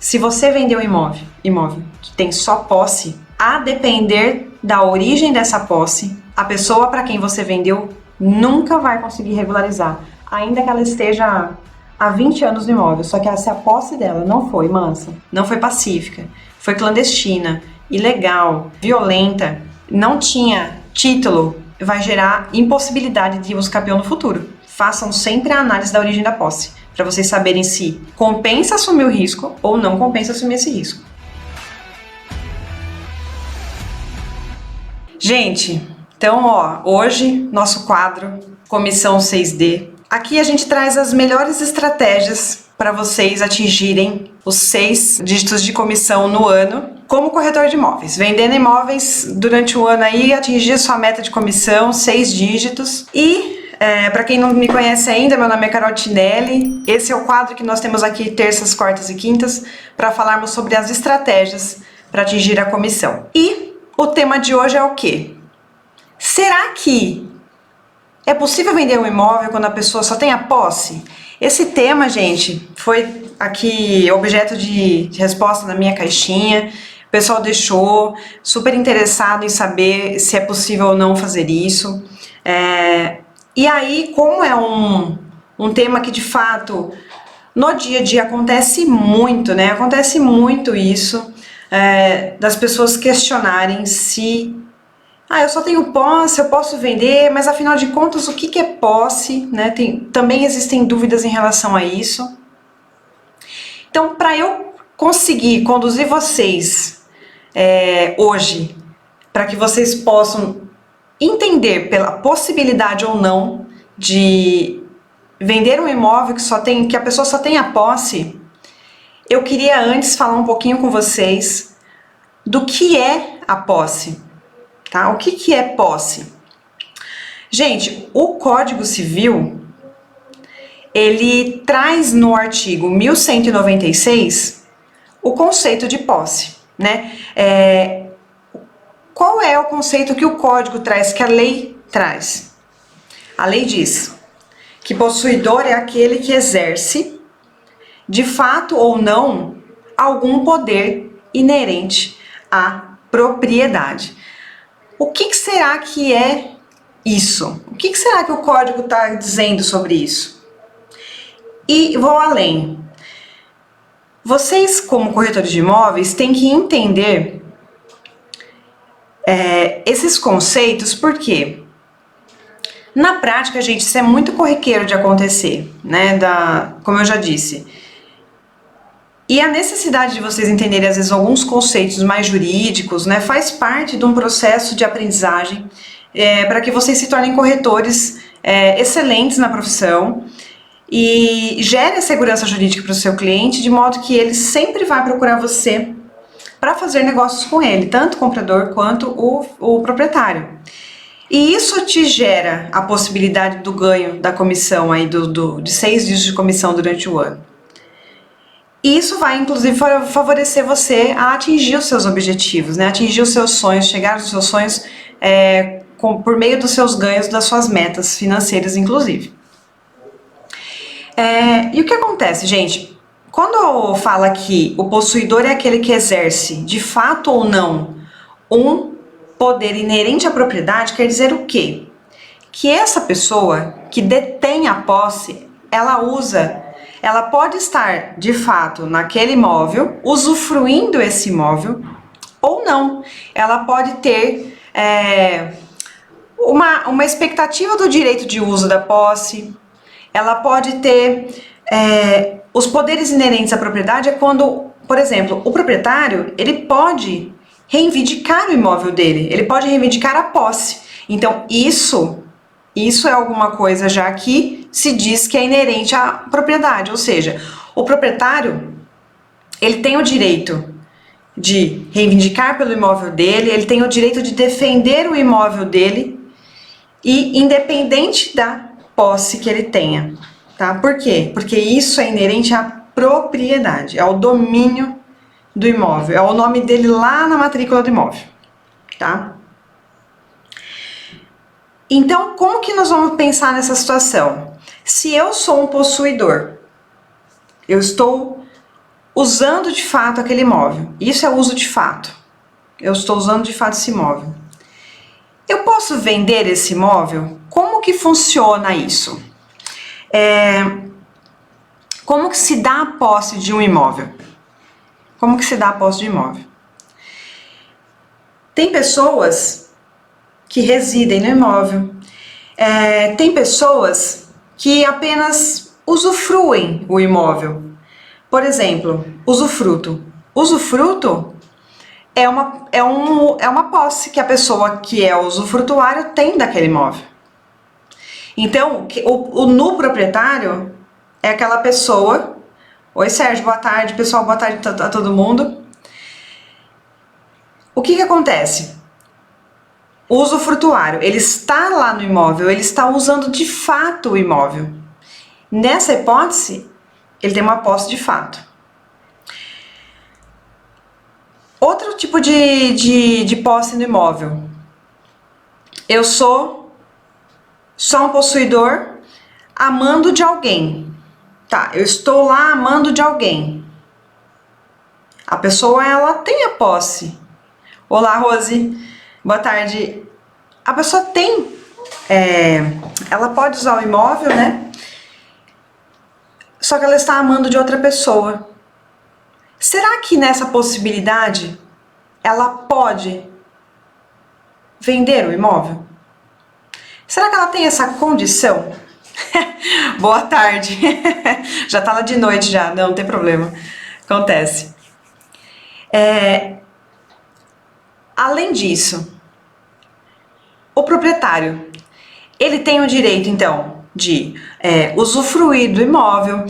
Se você vender um imóvel que tem só posse, a depender da origem dessa posse, a pessoa para quem você vendeu nunca vai conseguir regularizar, ainda que ela esteja há 20 anos no imóvel, só que se a posse dela não foi mansa, não foi pacífica, foi clandestina, ilegal, violenta, não tinha título, vai gerar impossibilidade de buscar peão no futuro. Façam sempre a análise da origem da posse, para vocês saberem se compensa assumir o risco ou não compensa assumir esse risco. Gente, então hoje nosso quadro Comissão 6D. Aqui a gente traz as melhores estratégias para vocês atingirem os 6 dígitos de comissão no ano como corretor de imóveis. Vendendo imóveis durante o ano aí, atingir sua meta de comissão, 6 dígitos. E para quem não me conhece ainda, meu nome é Carol Tinelli. Esse é o quadro que nós temos aqui terças, quartas e quintas para falarmos sobre as estratégias para atingir a comissão. E o tema de hoje é o quê? Será que é possível vender um imóvel quando a pessoa só tem a posse? Esse tema, gente, foi aqui objeto de resposta na minha caixinha. O pessoal deixou super interessado em saber se é possível ou não fazer isso. E aí, como é um tema que de fato no dia a dia acontece muito, né? Acontece muito isso, das pessoas questionarem se eu só tenho posse, eu posso vender, mas afinal de contas o que é posse, né? Também existem dúvidas em relação a isso. Então, para eu conseguir conduzir vocês hoje, para que vocês possam entender pela possibilidade ou não de vender um imóvel que a pessoa só tem a posse, eu queria antes falar um pouquinho com vocês do que é a posse. Tá? O que é posse? Gente, o Código Civil, ele traz no artigo 1196 o conceito de posse, né? Qual é o conceito que o Código traz, que a lei traz? A lei diz que possuidor é aquele que exerce, de fato ou não, algum poder inerente à propriedade. O que será que é isso? O que será que o código está dizendo sobre isso? E vou além. Vocês, como corretores de imóveis, têm que entender esses conceitos, porque na prática, gente, isso é muito corriqueiro de acontecer, né? Como eu já disse. E a necessidade de vocês entenderem, às vezes, alguns conceitos mais jurídicos, né, faz parte de um processo de aprendizagem para que vocês se tornem corretores excelentes na profissão e gere a segurança jurídica para o seu cliente, de modo que ele sempre vai procurar você para fazer negócios com ele, tanto o comprador quanto o proprietário. E isso te gera a possibilidade do ganho da comissão, aí de 6 dígitos de comissão durante o ano. E isso vai, inclusive, favorecer você a atingir os seus objetivos, né? Atingir os seus sonhos, chegar aos seus sonhos por meio dos seus ganhos, das suas metas financeiras, inclusive. E o que acontece, gente? Quando fala que o possuidor é aquele que exerce, de fato ou não, um poder inerente à propriedade, quer dizer o quê? Que essa pessoa que detém a posse, ela pode estar, de fato, naquele imóvel, usufruindo esse imóvel, ou não. Ela pode ter uma expectativa do direito de uso da posse, ela pode ter os poderes inerentes à propriedade, quando, por exemplo, o proprietário, ele pode reivindicar o imóvel dele, ele pode reivindicar a posse. Então, isso é alguma coisa já que se diz que é inerente à propriedade, ou seja, o proprietário, ele tem o direito de reivindicar pelo imóvel dele, ele tem o direito de defender o imóvel dele, e independente da posse que ele tenha, tá? Por quê? Porque isso é inerente à propriedade, ao domínio do imóvel, é o nome dele lá na matrícula do imóvel, tá? Então, como que nós vamos pensar nessa situação? Se eu sou um possuidor, eu estou usando de fato aquele imóvel. Isso é uso de fato. Eu estou usando de fato esse imóvel. Eu posso vender esse imóvel? Como que funciona isso? Como que se dá a posse de um imóvel? Como que se dá a posse de imóvel? Tem pessoas que residem no imóvel, tem pessoas que apenas usufruem o imóvel. Por exemplo, usufruto. Usufruto é uma posse que a pessoa que é usufrutuário tem daquele imóvel. Então, o nu proprietário é aquela pessoa... Oi, Sérgio, boa tarde, pessoal, boa tarde a todo mundo. O que acontece? O usufrutuário, ele está lá no imóvel, ele está usando de fato o imóvel. Nessa hipótese, ele tem uma posse de fato. Outro tipo de posse no imóvel. Eu sou só um possuidor amando de alguém. Tá, eu estou lá amando de alguém. A pessoa, ela tem a posse. Olá, Rose. Boa tarde. A pessoa tem, ela pode usar o imóvel, né? Só que ela está amando de outra pessoa. Será que nessa possibilidade ela pode vender o imóvel? Será que ela tem essa condição? Boa tarde. Já tá lá de noite já, não tem problema. Acontece. Além disso, o proprietário, ele tem o direito, então, de usufruir do imóvel,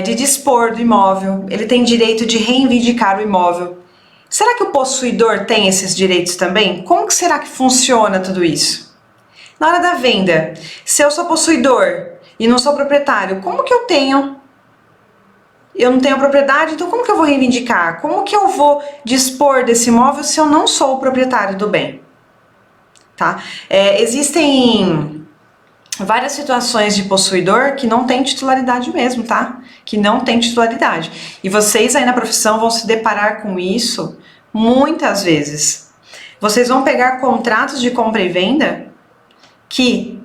de dispor do imóvel, ele tem direito de reivindicar o imóvel. Será que o possuidor tem esses direitos também? Como que será que funciona tudo isso? Na hora da venda, se eu sou possuidor e não sou proprietário, como que eu tenho? Eu não tenho propriedade, então como que eu vou reivindicar? Como que eu vou dispor desse imóvel se eu não sou o proprietário do bem? Tá? Existem várias situações de possuidor que não tem titularidade mesmo, tá? Que não tem titularidade. E vocês aí na profissão vão se deparar com isso muitas vezes. Vocês vão pegar contratos de compra e venda que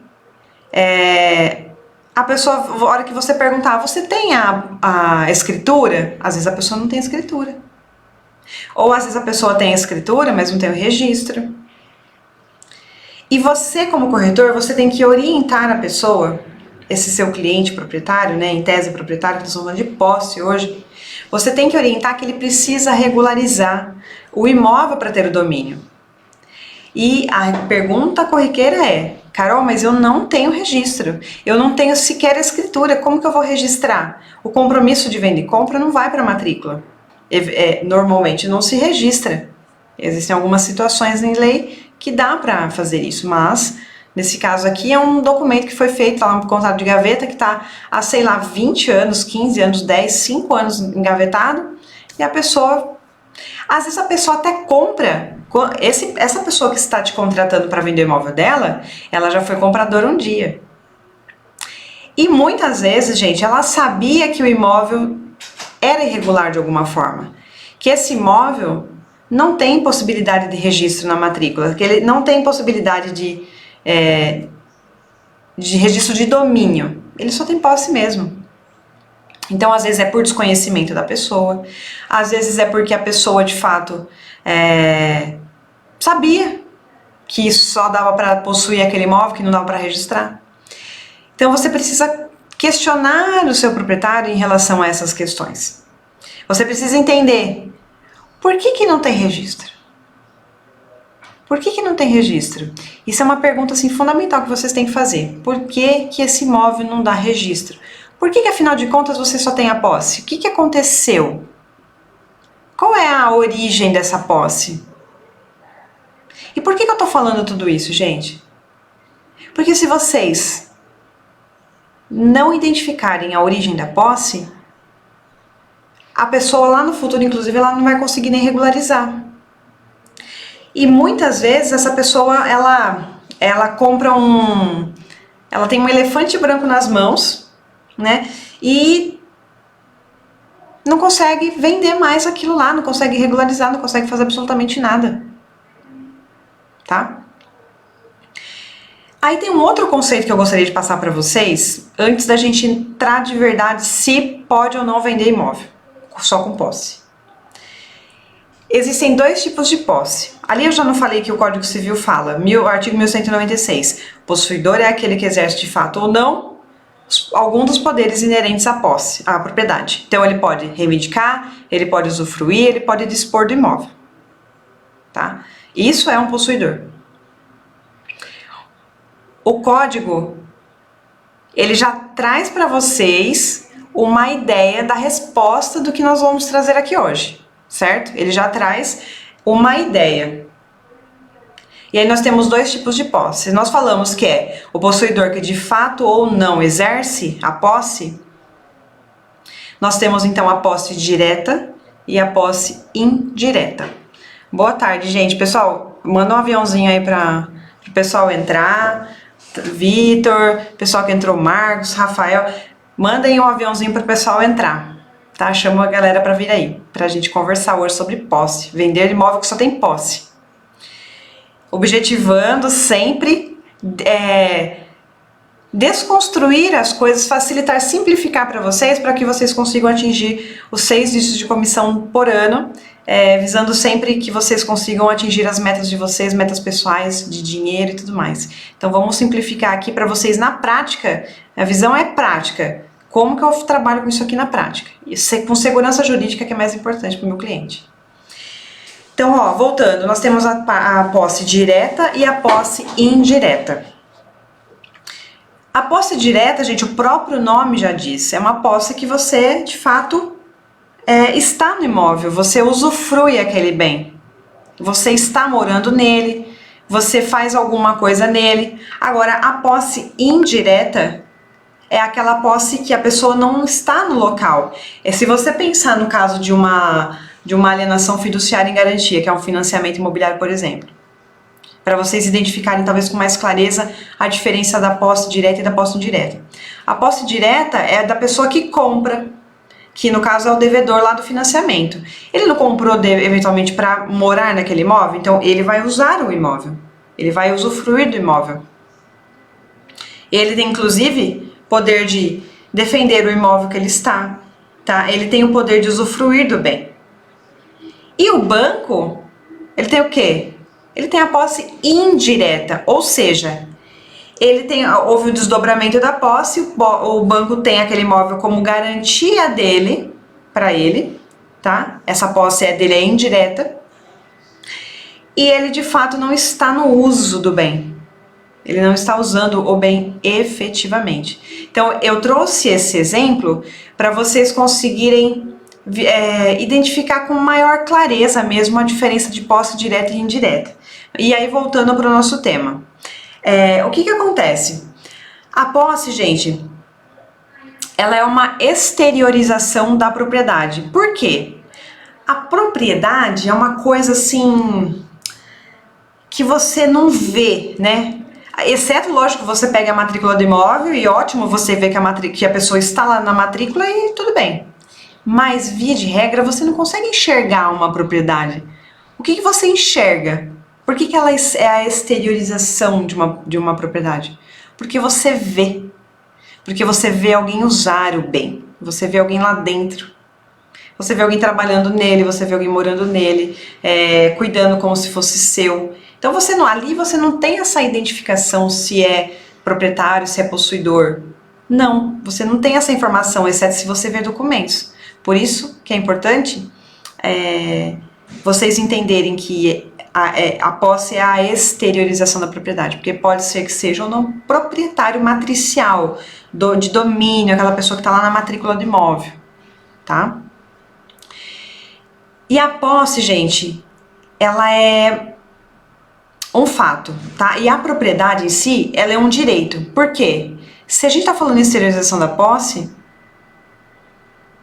a pessoa, a hora que você perguntar, você tem a escritura? Às vezes a pessoa não tem escritura. Ou às vezes a pessoa tem a escritura, mas não tem o registro. E você, como corretor, você tem que orientar a pessoa, esse seu cliente proprietário, né, em tese proprietário, que nós estamos falando de posse hoje, você tem que orientar que ele precisa regularizar o imóvel para ter o domínio. E a pergunta corriqueira é: Carol, mas eu não tenho registro, eu não tenho sequer a escritura, como que eu vou registrar? O compromisso de venda e compra não vai para a matrícula, normalmente não se registra. Existem algumas situações em lei que dá para fazer isso, mas nesse caso aqui é um documento que foi feito lá no contrato de gaveta que está há, sei lá, 20 anos, 15 anos, 10, 5 anos engavetado, e a pessoa, às vezes a pessoa até compra. Essa pessoa que está te contratando para vender o imóvel dela, ela já foi compradora um dia. E muitas vezes, gente, ela sabia que o imóvel era irregular de alguma forma. Que esse imóvel não tem possibilidade de registro na matrícula, que ele não tem possibilidade de registro de domínio. Ele só tem posse mesmo. Então, às vezes é por desconhecimento da pessoa, às vezes é porque a pessoa, de fato, sabia que só dava para possuir aquele imóvel, que não dava para registrar. Então, você precisa questionar o seu proprietário em relação a essas questões. Você precisa entender por que não tem registro. Por que não tem registro? Isso é uma pergunta assim, fundamental que vocês têm que fazer. Por que esse imóvel não dá registro? Por que afinal de contas você só tem a posse? O que aconteceu? Qual é a origem dessa posse? E por que eu tô falando tudo isso, gente? Porque se vocês não identificarem a origem da posse, a pessoa lá no futuro, inclusive, ela não vai conseguir nem regularizar. E muitas vezes essa pessoa, ela compra ela tem um elefante branco nas mãos, né? E não consegue vender mais aquilo lá, não consegue regularizar, não consegue fazer absolutamente nada. Tá? Aí tem um outro conceito que eu gostaria de passar para vocês, antes da gente entrar de verdade se pode ou não vender imóvel, só com posse. Existem dois tipos de posse. Ali eu já não falei que o Código Civil fala, artigo 1196, possuidor é aquele que exerce de fato ou não algum dos poderes inerentes à posse, à propriedade. Então ele pode reivindicar, ele pode usufruir, ele pode dispor do imóvel. Tá? Isso é um possuidor. O código, ele já traz para vocês uma ideia da resposta do que nós vamos trazer aqui hoje, certo? Ele já traz uma ideia. E aí nós temos dois tipos de posse. Nós falamos que é o possuidor que de fato ou não exerce a posse. Nós temos então a posse direta e a posse indireta. Boa tarde, gente. Pessoal, manda um aviãozinho aí para o pessoal entrar. Vitor, pessoal que entrou, Marcos, Rafael, mandem um aviãozinho para o pessoal entrar, tá? Chama a galera para vir aí, para a gente conversar hoje sobre posse, vender imóvel que só tem posse. Objetivando sempre desconstruir as coisas, facilitar, simplificar para vocês, para que vocês consigam atingir os 6 dígitos de comissão por ano, visando sempre que vocês consigam atingir as metas de vocês, metas pessoais, de dinheiro e tudo mais. Então vamos simplificar aqui para vocês na prática, a visão é prática, como que eu trabalho com isso aqui na prática, e com segurança jurídica que é mais importante para o meu cliente. Então, ó, voltando, nós temos a posse direta e a posse indireta. A posse direta, gente, o próprio nome já diz, é uma posse que você, de fato, está no imóvel, você usufrui aquele bem, você está morando nele, você faz alguma coisa nele. Agora, a posse indireta é aquela posse que a pessoa não está no local. Se você pensar no caso de uma alienação fiduciária em garantia, que é um financiamento imobiliário, por exemplo, para vocês identificarem talvez com mais clareza a diferença da posse direta e da posse indireta. A posse direta é da pessoa que compra, que no caso é o devedor lá do financiamento. Ele não comprou eventualmente para morar naquele imóvel, então ele vai usar o imóvel, ele vai usufruir do imóvel. Ele tem inclusive poder de defender o imóvel que ele está, tá? Ele tem o poder de usufruir do bem. E o banco, ele tem o quê? Ele tem a posse indireta, ou seja, houve o desdobramento da posse, o banco tem aquele imóvel como garantia dele, para ele, tá? Essa posse dele é indireta, e ele de fato não está no uso do bem, ele não está usando o bem efetivamente. Então eu trouxe esse exemplo para vocês conseguirem identificar com maior clareza mesmo a diferença de posse direta e indireta. E aí voltando para o nosso tema. O que acontece? A posse, gente, ela é uma exteriorização da propriedade. Por quê? A propriedade é uma coisa assim que você não vê, né? Exceto, lógico, você pega a matrícula do imóvel e ótimo, você vê que a pessoa está lá na matrícula e tudo bem. Mas, via de regra, você não consegue enxergar uma propriedade. O que você enxerga? Por que ela é a exteriorização de uma propriedade? Porque você vê. Porque você vê alguém usar o bem. Você vê alguém lá dentro. Você vê alguém trabalhando nele, você vê alguém morando nele, cuidando como se fosse seu. Então ali você não tem essa identificação se é proprietário, se é possuidor. Não, você não tem essa informação, exceto se você vê documentos. Por isso que é importante vocês entenderem que a posse é a exteriorização da propriedade, porque pode ser que seja ou não proprietário matricial, de domínio, aquela pessoa que está lá na matrícula do imóvel, tá? E a posse, gente, ela é um fato, tá? E a propriedade em si, ela é um direito. Por quê? Se a gente está falando em exteriorização da posse,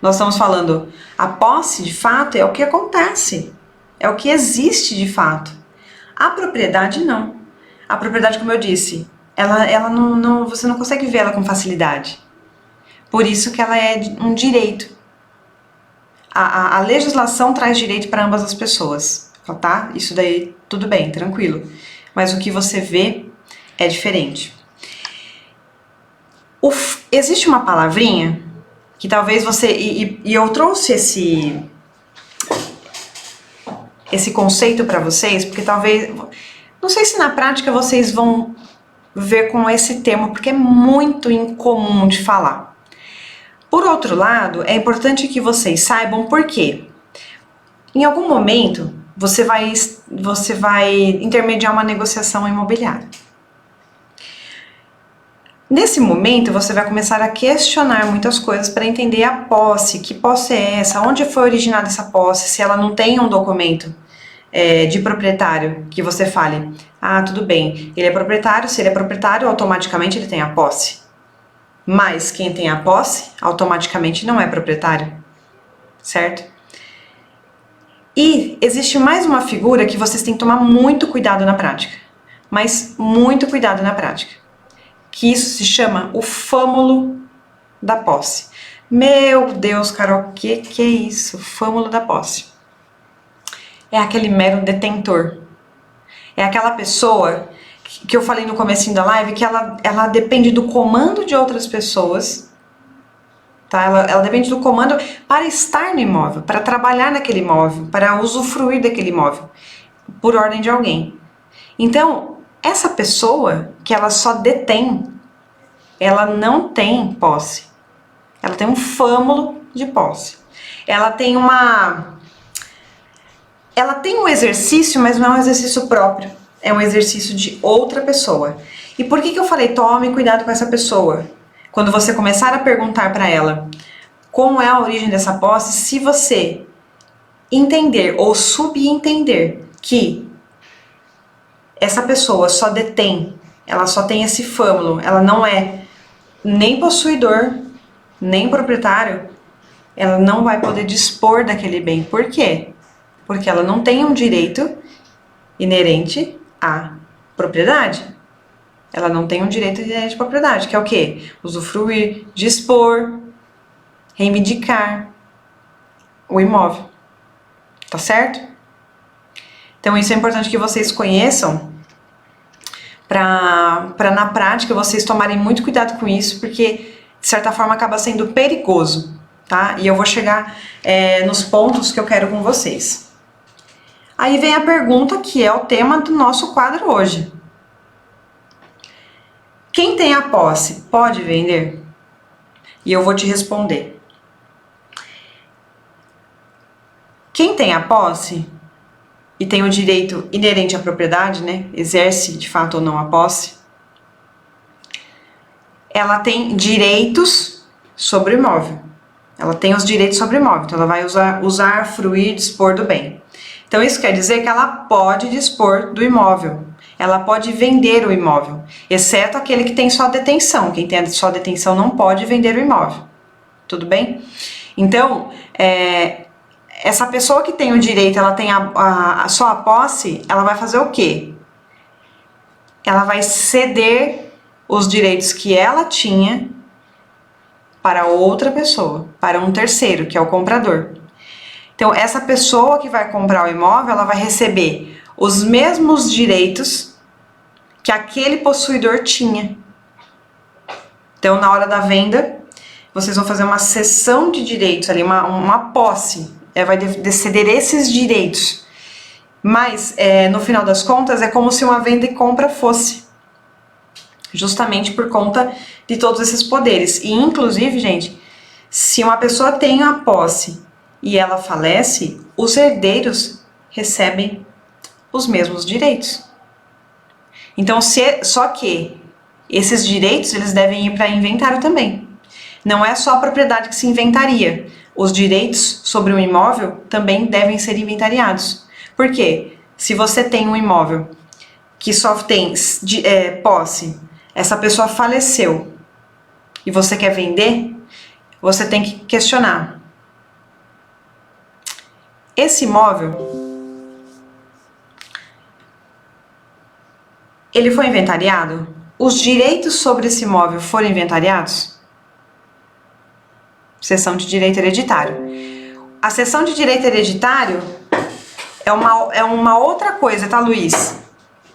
nós estamos falando, a posse de fato é o que acontece, é o que existe de fato. A propriedade não. A propriedade, como eu disse, ela não, você não consegue ver ela com facilidade. Por isso que ela é um direito. A legislação traz direito para ambas as pessoas, tá? Isso daí tudo bem, tranquilo. Mas o que você vê é diferente. Existe uma palavrinha que talvez você... E eu trouxe esse conceito para vocês, porque talvez... Não sei se na prática vocês vão ver com esse termo, porque é muito incomum de falar. Por outro lado, é importante que vocês saibam por quê. Em algum momento, você vai intermediar uma negociação imobiliária. Nesse momento, você vai começar a questionar muitas coisas para entender a posse. Que posse é essa? Onde foi originada essa posse? Se ela não tem um documento de proprietário que você fale, ah, tudo bem, ele é proprietário, se ele é proprietário, automaticamente ele tem a posse. Mas quem tem a posse, automaticamente não é proprietário, certo? E existe mais uma figura que vocês têm que tomar muito cuidado na prática, mas muito cuidado na prática, que isso se chama o fâmulo da posse. Meu Deus, Carol, o que é isso? Fâmulo da posse. É aquele mero detentor. É aquela pessoa que eu falei no comecinho da live, que ela depende do comando de outras pessoas, tá? Ela depende do comando para estar no imóvel, para trabalhar naquele imóvel, para usufruir daquele imóvel, por ordem de alguém. Então, essa pessoa que ela só detém, ela não tem posse. Ela tem um fâmulo de posse. Ela tem um exercício, mas não é um exercício próprio. É um exercício de outra pessoa. E por que eu falei, tome cuidado com essa pessoa? Quando você começar a perguntar para ela como é a origem dessa posse, se você entender ou subentender que essa pessoa só detém, ela só tem esse fâmulo, ela não é nem possuidor, nem proprietário, ela não vai poder dispor daquele bem. Por quê? Porque ela não tem um direito inerente à propriedade. Ela não tem um direito inerente à propriedade, que é o quê? Usufruir, dispor, reivindicar o imóvel. Tá certo? Então isso é importante que vocês conheçam para na prática vocês tomarem muito cuidado com isso, porque de certa forma acaba sendo perigoso, tá? E eu vou chegar nos pontos que eu quero com vocês. Aí vem a pergunta que é o tema do nosso quadro hoje. Quem tem a posse pode vender? E eu vou te responder. Quem tem a posse e tem o direito inerente à propriedade, né? Exerce de fato ou não a posse, ela tem direitos sobre o imóvel. Ela tem os direitos sobre o imóvel, então ela vai usar, fruir, dispor do bem. Então isso quer dizer que ela pode dispor do imóvel, ela pode vender o imóvel, exceto aquele que tem só detenção. Quem tem só detenção não pode vender o imóvel, tudo bem? Então, essa pessoa que tem o direito, ela tem só a posse, ela vai fazer o quê? Ela vai ceder os direitos que ela tinha para outra pessoa, para um terceiro, que é o comprador. Então, essa pessoa que vai comprar o imóvel, ela vai receber os mesmos direitos que aquele possuidor tinha. Então, na hora da venda, vocês vão fazer uma cessão de direitos ali, uma posse. Vai ceder esses direitos. Mas, no final das contas, é como se uma venda e compra fosse. Justamente por conta de todos esses poderes. E, inclusive, gente, se uma pessoa tem a posse e ela falece, os herdeiros recebem os mesmos direitos. Então, só que esses direitos eles devem ir para inventário também. Não é só a propriedade que se inventaria. Os direitos sobre o imóvel também devem ser inventariados. Por quê? Se você tem um imóvel que só tem posse, essa pessoa faleceu e você quer vender, você tem que questionar. Esse imóvel, ele foi inventariado? Os direitos sobre esse imóvel foram inventariados? Seção de direito hereditário. A cessão de direito hereditário é uma outra coisa, tá, Luiz?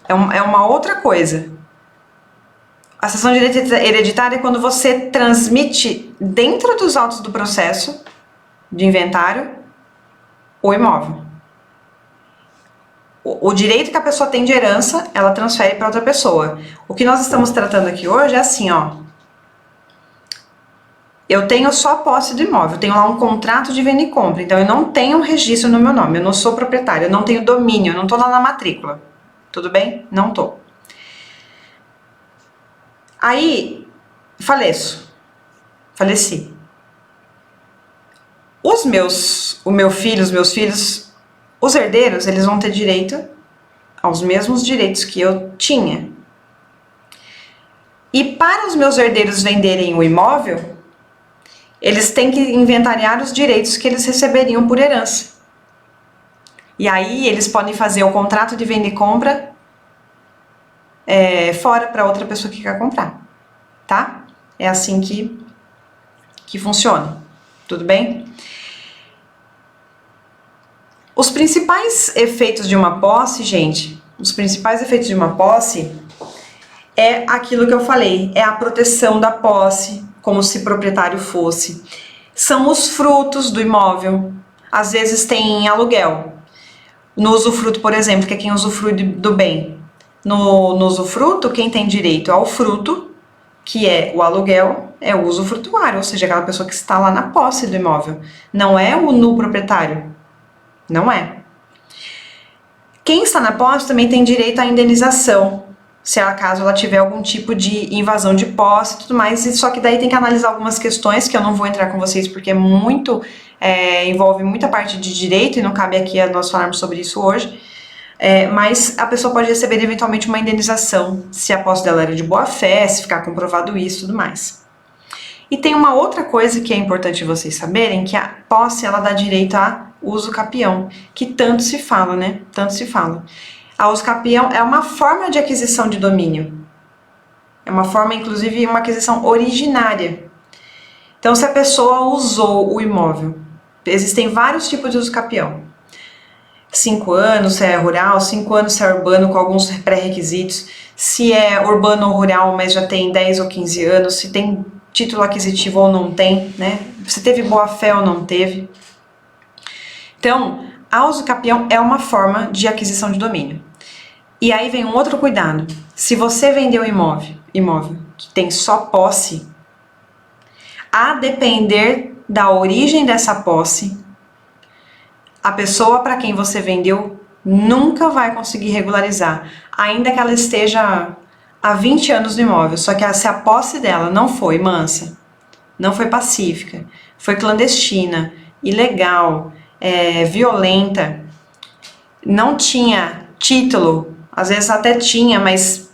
É uma outra coisa. A cessão de direito hereditário é quando você transmite dentro dos autos do processo de inventário o imóvel. O direito que a pessoa tem de herança, ela transfere para outra pessoa. O que nós estamos tratando aqui hoje é assim, ó. Eu tenho só posse do imóvel, eu tenho lá um contrato de venda e compra, então eu não tenho um registro no meu nome, eu não sou proprietário, eu não tenho domínio, eu não tô lá na matrícula. Tudo bem? Não tô. Aí, faleci. Os meus filhos, os herdeiros, eles vão ter direito aos mesmos direitos que eu tinha. E para os meus herdeiros venderem o imóvel, eles têm que inventariar os direitos que eles receberiam por herança. E aí eles podem fazer o contrato de venda e compra fora para outra pessoa que quer comprar, tá? É assim que funciona, tudo bem? Os principais efeitos de uma posse, gente, é aquilo que eu falei, é a proteção da posse, como se proprietário fosse. São os frutos do imóvel, às vezes tem aluguel. No usufruto, por exemplo, que é quem usufrui do bem. No usufruto, quem tem direito ao fruto, que é o aluguel, é o usufrutuário, ou seja, aquela pessoa que está lá na posse do imóvel. Não é o nu proprietário. Não é. Quem está na posse também tem direito à indenização, se acaso ela tiver algum tipo de invasão de posse e tudo mais, só que daí tem que analisar algumas questões que eu não vou entrar com vocês porque envolve muita parte de direito e não cabe aqui a nós falarmos sobre isso hoje, mas a pessoa pode receber eventualmente uma indenização se a posse dela era de boa fé, se ficar comprovado isso e tudo mais. E tem uma outra coisa que é importante vocês saberem, que a posse ela dá direito a uso capião, que tanto se fala, né? Tanto se fala. A uso capião é uma forma de aquisição de domínio. É uma forma, inclusive, uma aquisição originária. Então, se a pessoa usou o imóvel, existem vários tipos de uso capião. 5 anos se é rural, 5 anos se é urbano com alguns pré-requisitos, se é urbano ou rural, mas já tem 10 ou 15 anos, se tem título aquisitivo ou não tem, né? Se teve boa fé ou não teve. Então, a uso capião é uma forma de aquisição de domínio. E aí vem um outro cuidado. Se você vendeu um imóvel que tem só posse, a depender da origem dessa posse, a pessoa para quem você vendeu nunca vai conseguir regularizar, ainda que ela esteja há 20 anos no imóvel, só que se a posse dela não foi mansa, não foi pacífica, foi clandestina, ilegal, violenta, não tinha título, às vezes até tinha, mas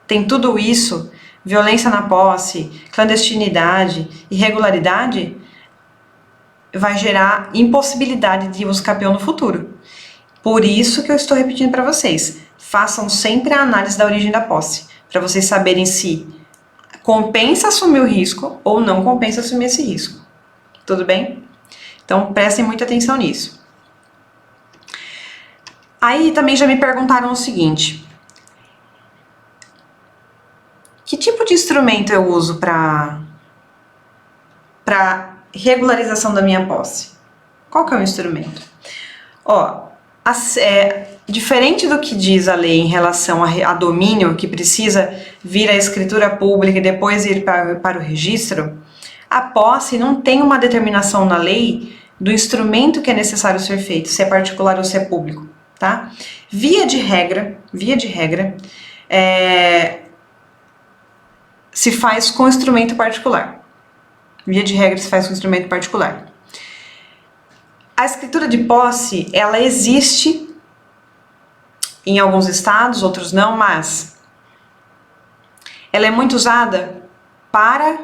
tem tudo isso, violência na posse, clandestinidade, irregularidade, vai gerar impossibilidade de uso capião no futuro. Por isso que eu estou repetindo para vocês, façam sempre a análise da origem da posse, para vocês saberem se compensa assumir o risco ou não compensa assumir esse risco. Tudo bem? Então prestem muita atenção nisso. Aí também já me perguntaram o seguinte: que tipo de instrumento eu uso para regularização da minha posse? Qual que é o instrumento? Diferente do que diz a lei em relação a domínio, que precisa vir à escritura pública e depois ir para o registro, a posse não tem uma determinação na lei do instrumento que é necessário ser feito, se é particular ou se é público, tá? Via de regra, se faz com instrumento particular. Via de regra se faz com instrumento particular. A escritura de posse, ela existe em alguns estados, outros não, mas ela é muito usada para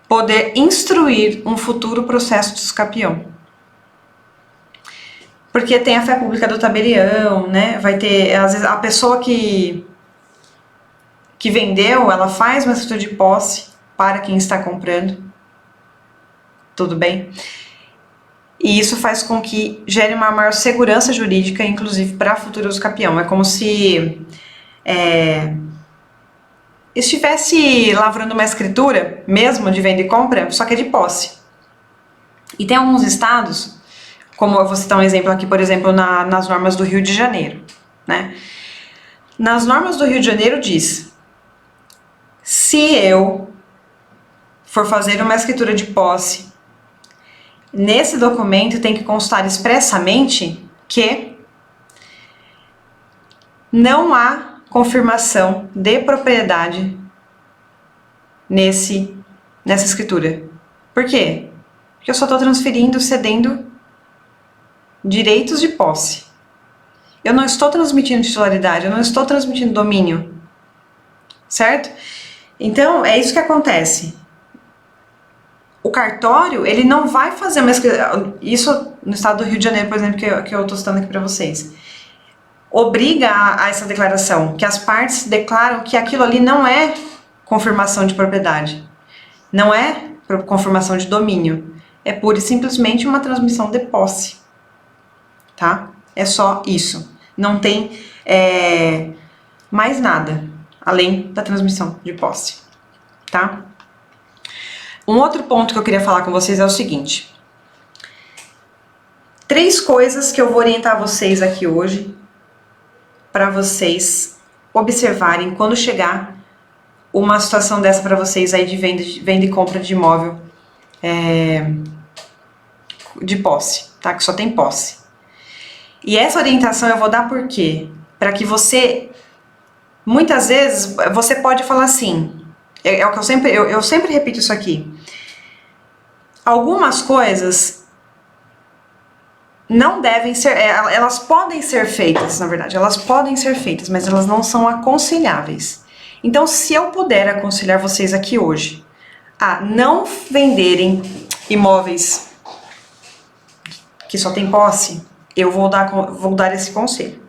poder instruir um futuro processo de escapião. Porque tem a fé pública do tabelião, né? Vai ter, às vezes, a pessoa que vendeu, ela faz uma escritura de posse para quem está comprando. Tudo bem? E isso faz com que gere uma maior segurança jurídica, inclusive para futuro usucapião. É como se estivesse lavrando uma escritura, mesmo de venda e compra, só que é de posse. E tem alguns estados, como eu vou citar um exemplo aqui, por exemplo, nas normas do Rio de Janeiro, né? Nas normas do Rio de Janeiro diz: se eu for fazer uma escritura de posse, nesse documento tem que constar expressamente que não há confirmação de propriedade nessa escritura. Por quê? Porque eu só estou transferindo, cedendo direitos de posse. Eu não estou transmitindo titularidade, eu não estou transmitindo domínio. Certo? Então, é isso que acontece. O cartório, ele não vai fazer uma escritura. Isso no estado do Rio de Janeiro, por exemplo, que eu estou citando aqui para vocês. Obriga a essa declaração, que as partes declaram que aquilo ali não é confirmação de propriedade, não é confirmação de domínio, é pura e simplesmente uma transmissão de posse, tá? É só isso, não tem mais nada além da transmissão de posse, tá? Um outro ponto que eu queria falar com vocês é o seguinte: 3 coisas que eu vou orientar vocês aqui hoje, para vocês observarem quando chegar uma situação dessa para vocês aí de venda e compra de imóvel de posse, tá? Que só tem posse. E essa orientação eu vou dar por quê? Para que você, muitas vezes, você pode falar assim, é o que eu sempre repito isso aqui. Algumas coisas não devem ser, elas podem ser feitas, na verdade, elas podem ser feitas, mas elas não são aconselháveis. Então, se eu puder aconselhar vocês aqui hoje a não venderem imóveis que só tem posse, eu vou dar esse conselho.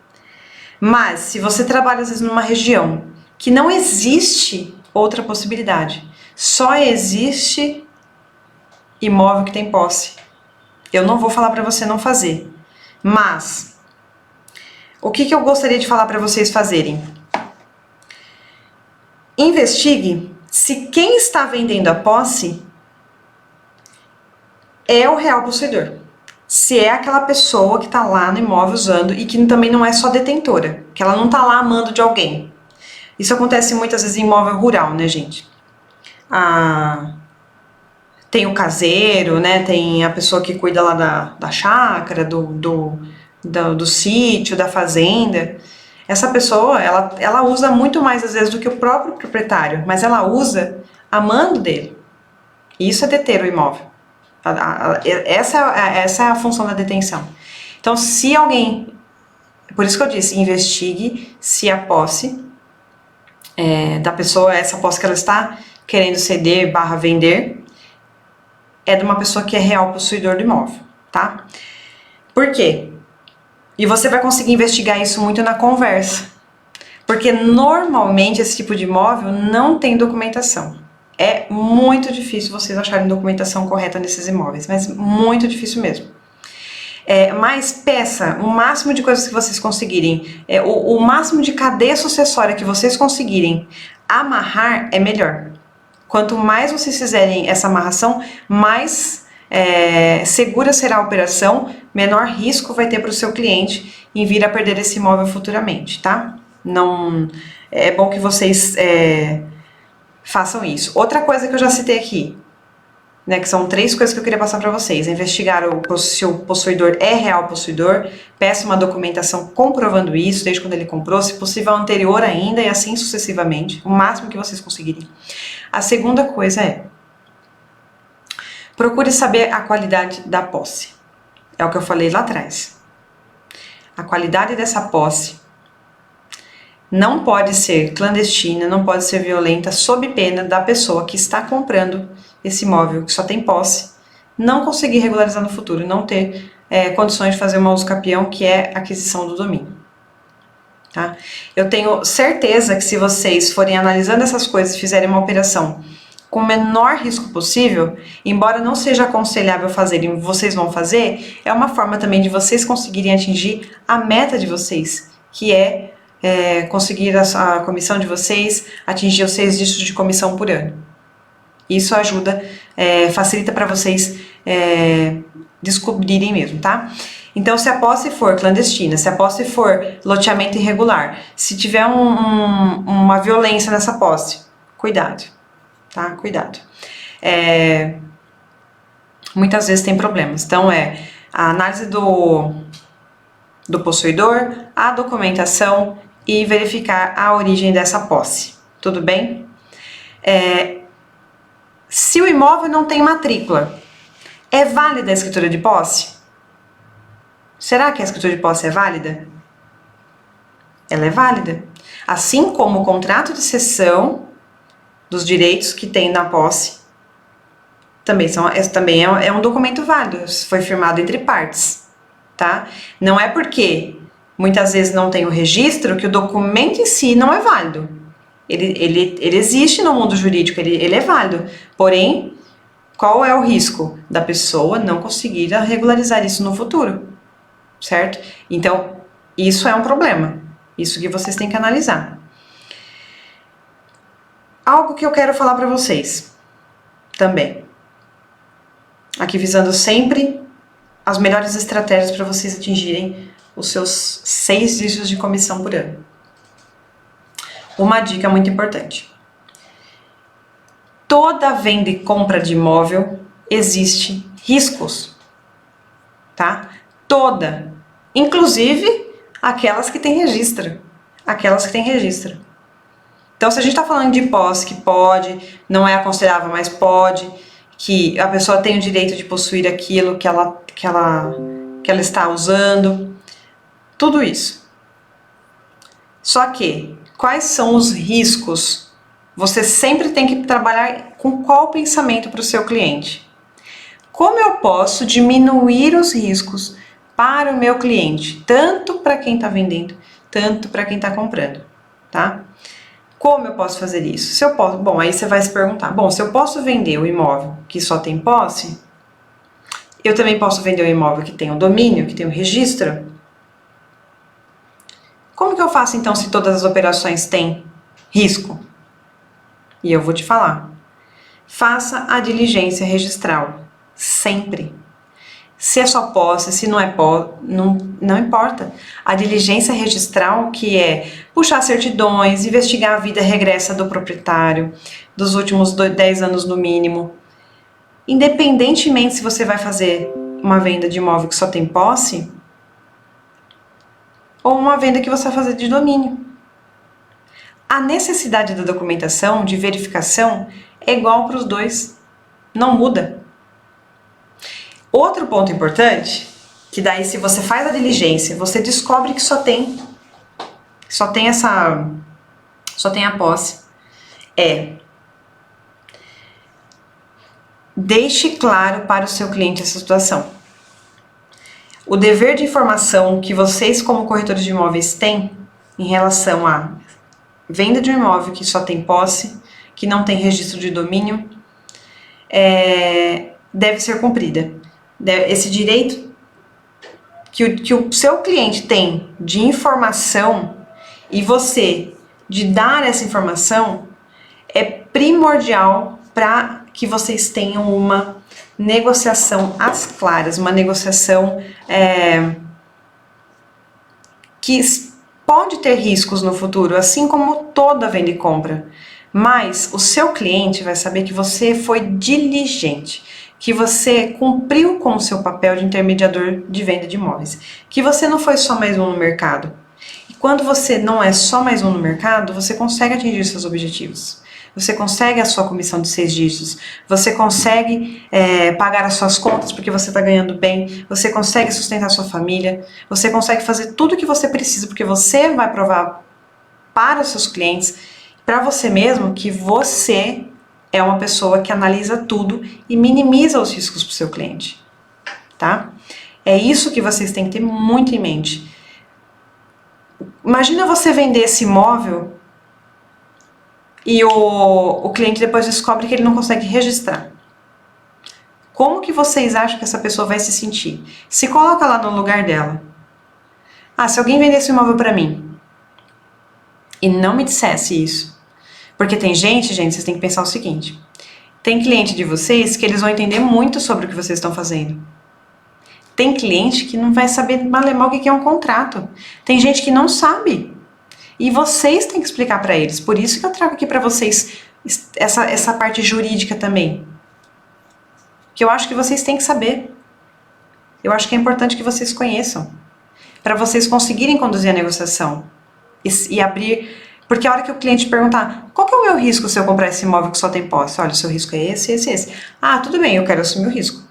Mas, se você trabalha às vezes numa região que não existe outra possibilidade, só existe imóvel que tem posse, eu não vou falar para você não fazer, mas o que eu gostaria de falar para vocês fazerem? Investigue se quem está vendendo a posse é o real possuidor. Se é aquela pessoa que está lá no imóvel usando e que também não é só detentora, que ela não está lá amando de alguém. Isso acontece muitas vezes em imóvel rural, né, gente? Tem o caseiro, né? Tem a pessoa que cuida lá da chácara, do sítio, da fazenda. Essa pessoa, ela usa muito mais às vezes do que o próprio proprietário, mas ela usa amando dele. Isso é deter o imóvel. Essa é a função da detenção. Então, se alguém... Por isso que eu disse, investigue se a posse da pessoa, essa posse que ela está querendo ceder / vender, é de uma pessoa que é real possuidor do imóvel, tá? Por quê? E você vai conseguir investigar isso muito na conversa. Porque normalmente esse tipo de imóvel não tem documentação. É muito difícil vocês acharem documentação correta nesses imóveis, mas muito difícil mesmo. Mas peça o máximo de coisas que vocês conseguirem, o máximo de cadeia sucessória que vocês conseguirem amarrar é melhor. Quanto mais vocês fizerem essa amarração, mais segura será a operação, menor risco vai ter para o seu cliente em vir a perder esse imóvel futuramente, tá? Não, é bom que vocês façam isso. Outra coisa que eu já citei aqui, né, que são 3 coisas que eu queria passar para vocês: investigar se o possuidor é real possuidor, peça uma documentação comprovando isso, desde quando ele comprou, se possível anterior ainda, e assim sucessivamente, o máximo que vocês conseguirem. A segunda coisa é: procure saber a qualidade da posse. É o que eu falei lá atrás. A qualidade dessa posse não pode ser clandestina, não pode ser violenta, sob pena da pessoa que está comprando esse imóvel, que só tem posse, não conseguir regularizar no futuro, não ter condições de fazer uma usucapião, que é aquisição do domínio. Tá? Eu tenho certeza que se vocês forem analisando essas coisas e fizerem uma operação com o menor risco possível, embora não seja aconselhável fazerem, vocês vão fazer, é uma forma também de vocês conseguirem atingir a meta de vocês, que é conseguir a comissão de vocês, atingir os 6 dígitos de comissão por ano. Isso ajuda, facilita para vocês descobrirem mesmo, tá? Então, se a posse for clandestina, se a posse for loteamento irregular, se tiver uma violência nessa posse, cuidado, tá? Cuidado. Muitas vezes tem problemas. Então, a análise do possuidor, a documentação e verificar a origem dessa posse. Tudo bem? Se o imóvel não tem matrícula, é válida a escritura de posse? Será que a escritura de posse é válida? Ela é válida. Assim como o contrato de cessão dos direitos que tem na posse, também é um documento válido, foi firmado entre partes, tá? Não é porque muitas vezes não tem o registro que o documento em si não é válido. Ele existe no mundo jurídico, ele é válido. Porém, qual é o risco da pessoa não conseguir regularizar isso no futuro? Certo? Então, isso é um problema. Isso que vocês têm que analisar. Algo que eu quero falar para vocês também. Aqui visando sempre as melhores estratégias para vocês atingirem os seus 6 dígitos de comissão por ano. Uma dica muito importante. Toda venda e compra de imóvel existe riscos, tá? Toda. Inclusive aquelas que têm registro. Aquelas que têm registro. Então, se a gente está falando de posse que pode, não é aconselhável, mas pode, que a pessoa tem o direito de possuir aquilo que ela está usando, tudo isso. Só que, quais são os riscos? Você sempre tem que trabalhar com qual pensamento para o seu cliente? Como eu posso diminuir os riscos para o meu cliente, tanto para quem está vendendo, tanto para quem está comprando, tá? Como eu posso fazer isso? Se eu posso, bom, aí você vai se perguntar, bom, se eu posso vender o imóvel que só tem posse, eu também posso vender o imóvel que tem o domínio, que tem o registro? Como que eu faço então se todas as operações têm risco? E eu vou te falar. Faça a diligência registral, sempre. Se é só posse, se não é posse, não importa. A diligência registral, que é puxar certidões, investigar a vida regressa do proprietário, dos últimos 10 anos no mínimo. Independentemente se você vai fazer uma venda de imóvel que só tem posse, ou uma venda que você vai fazer de domínio. A necessidade da documentação, de verificação, é igual para os dois. Não muda. Outro ponto importante, que daí se você faz a diligência, você descobre que só tem a posse, deixe claro para o seu cliente essa situação. O dever de informação que vocês como corretores de imóveis têm em relação à venda de um imóvel que só tem posse, que não tem registro de domínio, deve ser cumprida. Esse direito que o seu cliente tem de informação e você de dar essa informação é primordial para que vocês tenham uma negociação às claras, uma negociação que pode ter riscos no futuro, assim como toda venda e compra, mas o seu cliente vai saber que você foi diligente, que você cumpriu com o seu papel de intermediador de venda de imóveis, que você não foi só mais um no mercado. E quando você não é só mais um no mercado, você consegue atingir seus objetivos. Você consegue a sua comissão de 6 dígitos, você consegue pagar as suas contas porque você está ganhando bem, você consegue sustentar a sua família, você consegue fazer tudo o que você precisa porque você vai provar para os seus clientes, para você mesmo, que você é uma pessoa que analisa tudo e minimiza os riscos para o seu cliente, tá? É isso que vocês têm que ter muito em mente. Imagina você vender esse imóvel e o cliente depois descobre que ele não consegue registrar. Como que vocês acham que essa pessoa vai se sentir? Se coloca lá no lugar dela. Ah, se alguém vendesse um imóvel para mim e não me dissesse isso. Porque tem gente, vocês têm que pensar o seguinte. Tem cliente de vocês que eles vão entender muito sobre o que vocês estão fazendo. Tem cliente que não vai saber malemar o que é um contrato. Tem gente que não sabe. E vocês têm que explicar para eles. Por isso que eu trago aqui para vocês essa parte jurídica também. Que eu acho que vocês têm que saber. Eu acho que é importante que vocês conheçam. Para vocês conseguirem conduzir a negociação. E abrir... Porque a hora que o cliente perguntar, qual que é o meu risco se eu comprar esse imóvel que só tem posse? Olha, o seu risco é esse, esse, esse. Ah, tudo bem, eu quero assumir o risco.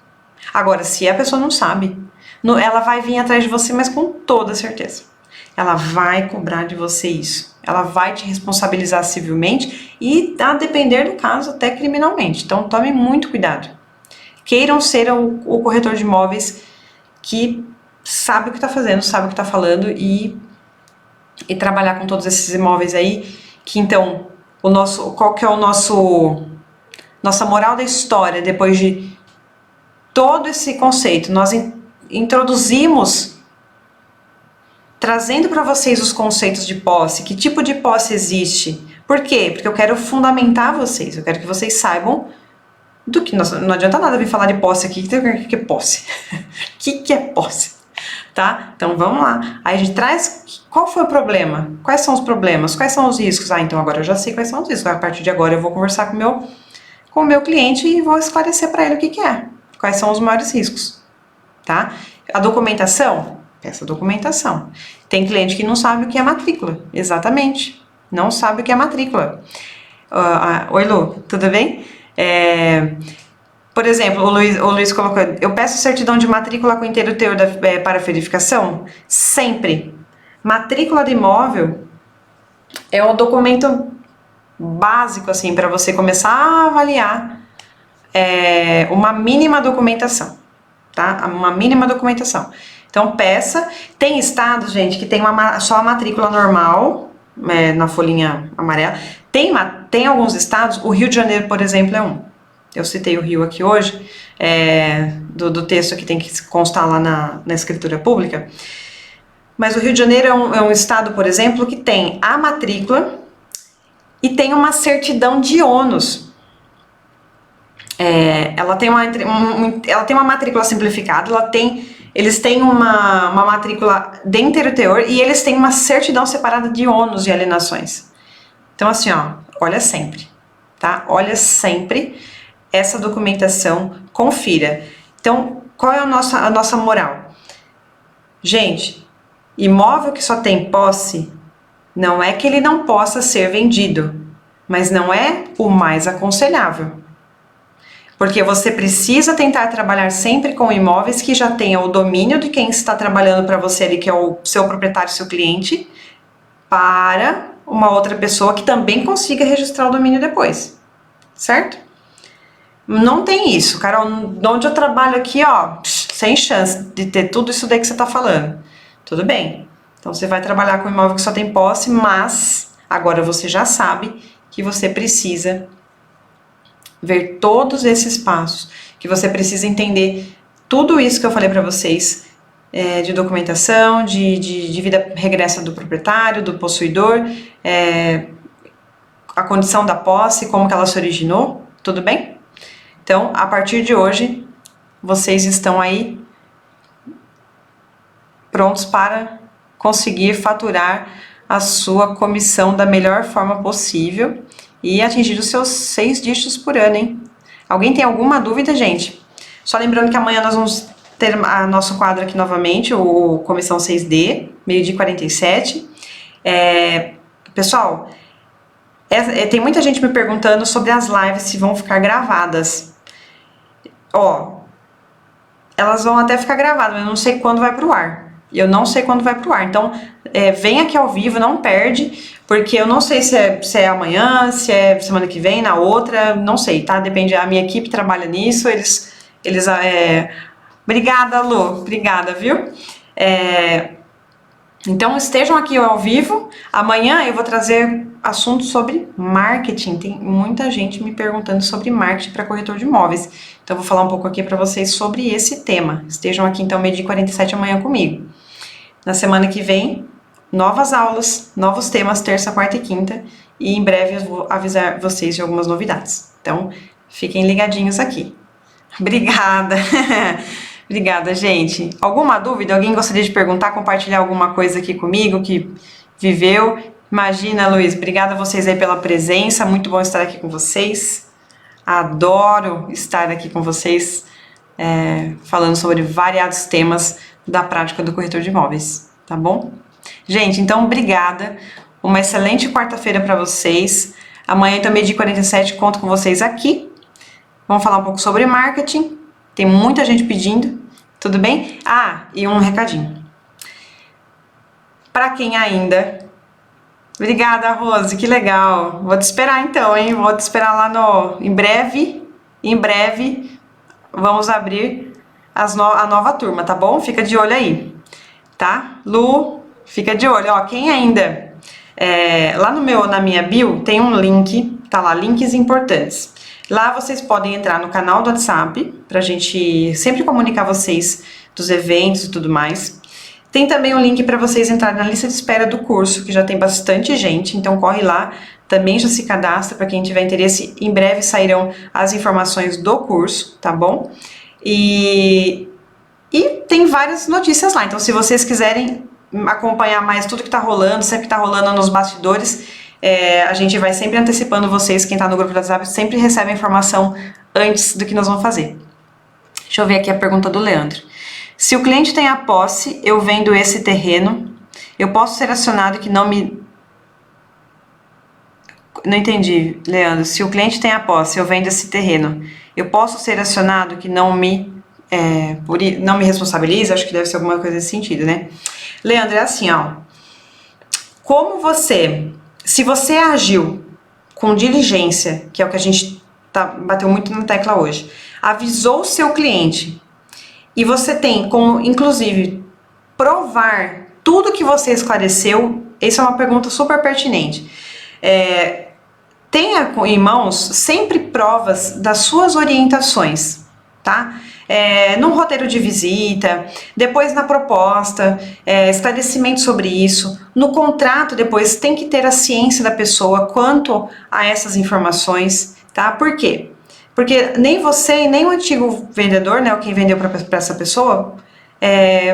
Agora, se a pessoa não sabe, ela vai vir atrás de você, mas com toda certeza. Ela vai cobrar de você isso. Ela vai te responsabilizar civilmente e, a depender do caso, até criminalmente. Então, tome muito cuidado. Queiram ser o corretor de imóveis que sabe o que está fazendo, sabe o que está falando e trabalhar com todos esses imóveis aí, que então, qual que é nossa moral da história, depois de todo esse conceito, nós introduzimos, trazendo para vocês os conceitos de posse, que tipo de posse existe, por quê? Porque eu quero fundamentar vocês, eu quero que vocês saibam do que, não adianta nada vir falar de posse aqui, o que é posse? O que é posse? Tá? Então vamos lá. Aí a gente traz qual foi o problema, quais são os problemas, quais são os riscos. Ah, então agora eu já sei quais são os riscos. A partir de agora eu vou conversar com o meu cliente e vou esclarecer para ele o que é, quais são os maiores riscos. Tá? A documentação, peça documentação. Tem cliente que não sabe o que é matrícula, exatamente, não sabe o que é matrícula. Oi Lu, tudo bem? Por exemplo, o Luiz colocou, eu peço certidão de matrícula com inteiro teor para verificação? Sempre. Matrícula de imóvel é um documento básico, assim, para você começar a avaliar uma mínima documentação, tá? Uma mínima documentação. Então, peça. Tem estados, gente, que tem só a matrícula normal, na folhinha amarela. Tem alguns estados, o Rio de Janeiro, por exemplo, é um. Eu citei o Rio aqui hoje, do texto que tem que constar lá na escritura pública. Mas o Rio de Janeiro é um estado, por exemplo, que tem a matrícula e tem uma certidão de ônus. Ela tem uma matrícula simplificada, eles têm uma matrícula de inteiro teor e eles têm uma certidão separada de ônus e alienações. Então, assim, ó, olha sempre, tá? Olha sempre essa documentação, confira. Então, qual é a nossa moral? Gente, imóvel que só tem posse, não é que ele não possa ser vendido, mas não é o mais aconselhável. Porque você precisa tentar trabalhar sempre com imóveis que já tenham o domínio de quem está trabalhando para você ali, que é o seu proprietário, seu cliente, para uma outra pessoa que também consiga registrar o domínio depois, certo? Não tem isso, Carol, onde eu trabalho aqui, ó, sem chance de ter tudo isso daí que você tá falando. Tudo bem, então você vai trabalhar com imóvel que só tem posse, mas agora você já sabe que você precisa ver todos esses passos, que você precisa entender tudo isso que eu falei para vocês, de documentação, de vida regressa do proprietário, do possuidor, a condição da posse, como que ela se originou, tudo bem? Então, a partir de hoje, vocês estão aí prontos para conseguir faturar a sua comissão da melhor forma possível e atingir os seus 6 dígitos por ano, hein? Alguém tem alguma dúvida, gente? Só lembrando que amanhã nós vamos ter nosso quadro aqui novamente, o Comissão 6D, 12h47. Pessoal, tem muita gente me perguntando sobre as lives se vão ficar gravadas. Elas vão até ficar gravadas, mas eu não sei quando vai pro ar. Então, vem aqui ao vivo, não perde, porque eu não sei se é amanhã, se é semana que vem, na outra, não sei, tá? Depende, a minha equipe trabalha nisso, Obrigada, Lu, obrigada, viu? Então estejam aqui ao vivo. Amanhã eu vou trazer assuntos sobre marketing. Tem muita gente me perguntando sobre marketing para corretor de imóveis. Então eu vou falar um pouco aqui para vocês sobre esse tema. Estejam aqui então 12h47 amanhã comigo. Na semana que vem, novas aulas, novos temas, terça, quarta e quinta. E em breve eu vou avisar vocês de algumas novidades. Então fiquem ligadinhos aqui. Obrigada! Obrigada, gente. Alguma dúvida? Alguém gostaria de perguntar, compartilhar alguma coisa aqui comigo que viveu? Imagina, Luiz. Obrigada a vocês aí pela presença. Muito bom estar aqui com vocês. Adoro estar aqui com vocês, falando sobre variados temas da prática do corretor de imóveis, tá bom? Gente, então, obrigada. Uma excelente quarta-feira para vocês. Amanhã, então, 12h47, conto com vocês aqui. Vamos falar um pouco sobre marketing. Tem muita gente pedindo, tudo bem? Ah, e um recadinho. Para quem ainda... Obrigada, Rose, que legal. Vou te esperar então, hein? Vou te esperar lá no... Em breve, vamos abrir a nova turma, tá bom? Fica de olho aí, tá? Lu, fica de olho. Ó, quem ainda... lá na minha bio tem um link, tá lá, links importantes. Lá vocês podem entrar no canal do WhatsApp, pra gente sempre comunicar vocês dos eventos e tudo mais. Tem também um link para vocês entrarem na lista de espera do curso, que já tem bastante gente, então corre lá, também já se cadastra para quem tiver interesse. Em breve sairão as informações do curso, tá bom? E tem várias notícias lá, então se vocês quiserem acompanhar mais tudo que tá rolando, sempre que tá rolando nos bastidores, a gente vai sempre antecipando vocês, quem tá no grupo do WhatsApp sempre recebe a informação antes do que nós vamos fazer. Deixa eu ver aqui a pergunta do Leandro. Se o cliente tem a posse, eu vendo esse terreno, eu posso ser acionado que não me... Não entendi, Leandro. Se o cliente tem a posse, eu vendo esse terreno, eu posso ser acionado que não me responsabiliza? Acho que deve ser alguma coisa nesse sentido, né? Leandro, é assim, ó. Se você agiu com diligência, que é o que a gente bateu muito na tecla hoje, avisou o seu cliente e você tem como, inclusive, provar tudo que você esclareceu, essa é uma pergunta super pertinente. Tenha em mãos sempre provas das suas orientações, tá? No roteiro de visita, depois na proposta, esclarecimento sobre isso. No contrato, depois, tem que ter a ciência da pessoa quanto a essas informações, tá? Por quê? Porque nem você e nem o antigo vendedor, né, quem vendeu para essa pessoa,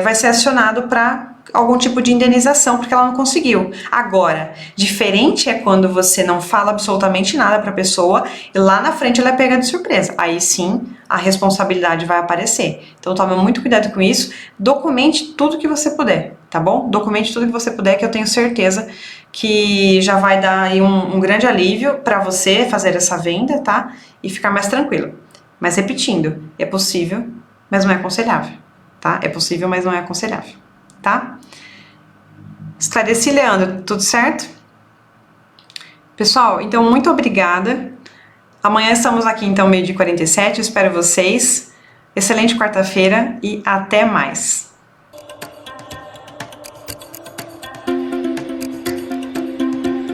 vai ser acionado para algum tipo de indenização porque ela não conseguiu. Agora, diferente é quando você não fala absolutamente nada para a pessoa e lá na frente ela é pega de surpresa. Aí sim, a responsabilidade vai aparecer. Então tome muito cuidado com isso. Documente tudo que você puder, tá bom? Documente tudo que você puder, que eu tenho certeza que já vai dar aí um grande alívio para você fazer essa venda, tá? E ficar mais tranquilo. Mas repetindo, é possível, mas não é aconselhável, tá? É possível, mas não é aconselhável, tá? Esclareci, Leandro, tudo certo? Pessoal, então muito obrigada. Amanhã estamos aqui, então, 12h47, eu espero vocês. Excelente quarta-feira e até mais.